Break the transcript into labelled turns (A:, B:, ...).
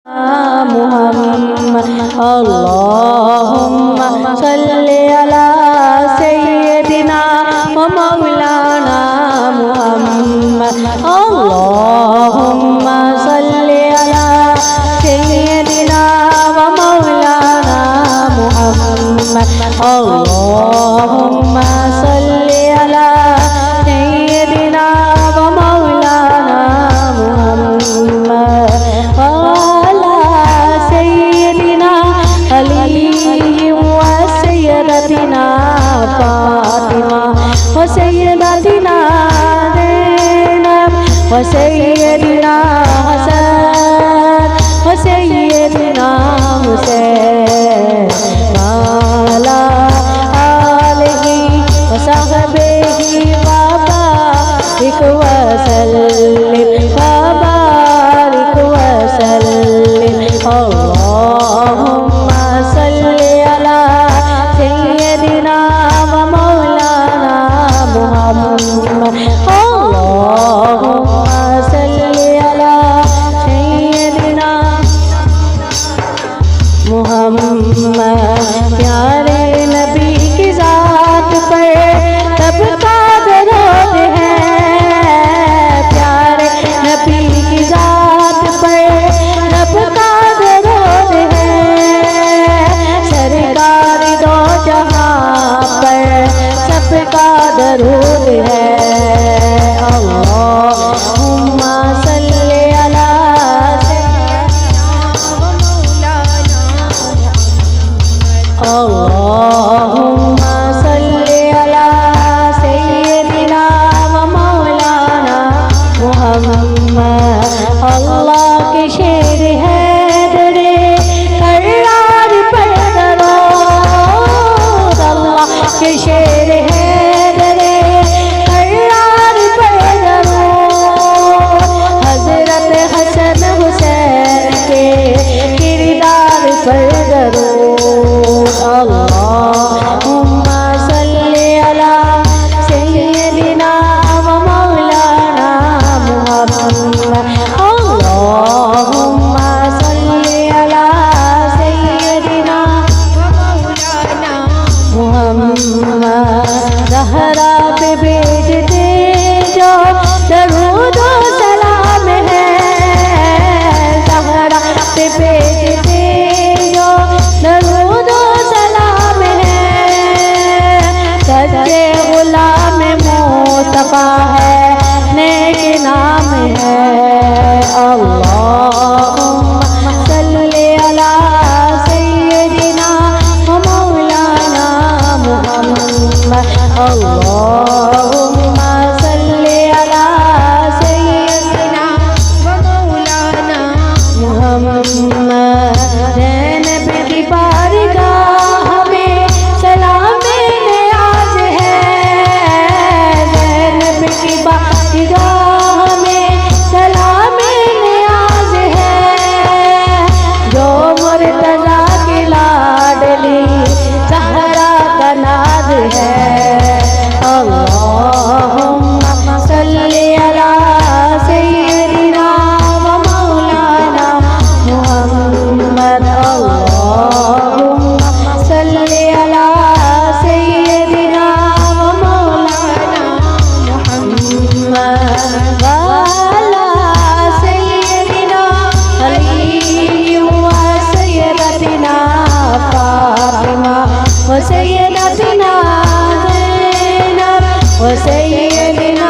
A: मुहम्मद अल्लाहुम्मा सल्ली अला सय्यदिना व मौलाना मुहम्मद अल्लाहुम्मा सल्ली अला सय्यदिना व मौलाना मुहम्मद अल्लाहुम्मा सल्ली अला सय्यदिना व मौलाना मुहम्मद सय्यदतिना फातिमा व सय्यदतिना ज़ैनब व सय्यदिना हसन व सय्यदिना हुसैन वाला आलिहि व सहबिहि व बारिक व सल्लिम व बारिक व सल्लिम अल्लाहुम्मा सल्ली अला सय्यदिना व मौलाना मुहम्मद अल्लाहुम्मा सल्ली अला सय्यदिना मुहम्मद प्यारे नबी की ज़ात पर तब का दरूद है प्यारे नबी की ज़ात पर तब का दरूद है सरकार दो जहां पर सबका दरूद है अल्लाहुम्मा सल्ली अला अल्लाहुम्मा सल्ली अला सय्यदिना व मौलाना मुहम्मद अल्लाह के शेर है दरे करार पर दरूद अल्लाह के शेर है दरे करार पर दरूद हजरत हसन हुसैन के किरदार पर दरूद अल्लाहुम्मा सल्ली अला सय्यदिना व मौलाना मुहम्मद अल्लाहुम्मा सल्ली अला सय्यदिना व मौलाना मुहम्मद ज़हरा पे भेजते जो दरूद व सलाम है ज़हरा पे भेजते जो दरूद व सलाम है सच्चे गुलाम मुस्तफा है नेक नाम है अल्लाहुम्मा सल्ली अला सय्यदिना व मौलाना मुहम्मद अल्लाहुम्मा सल्ली अला सय्यदिना व मौलाना मुहम्मद ज़ैनब की बारगाह में सलाम नियाज़ है ज़ैनब की बारगाह में सलाम नियाज़ है जो मुर्तज़ा की लाडली ज़हरा का नाज़ है अल्लाहुम्मा सल्ली अला सय्यदिना व मौलाना मुहम्मद अल्लाहुम्मा सल्ली अला सय्यदिना व मौलाना मुहम्मद वाला सय्यदिना अली व सय्यदतिना फातिमा व सय्यदतिना ज़ैनब व सय्यदिना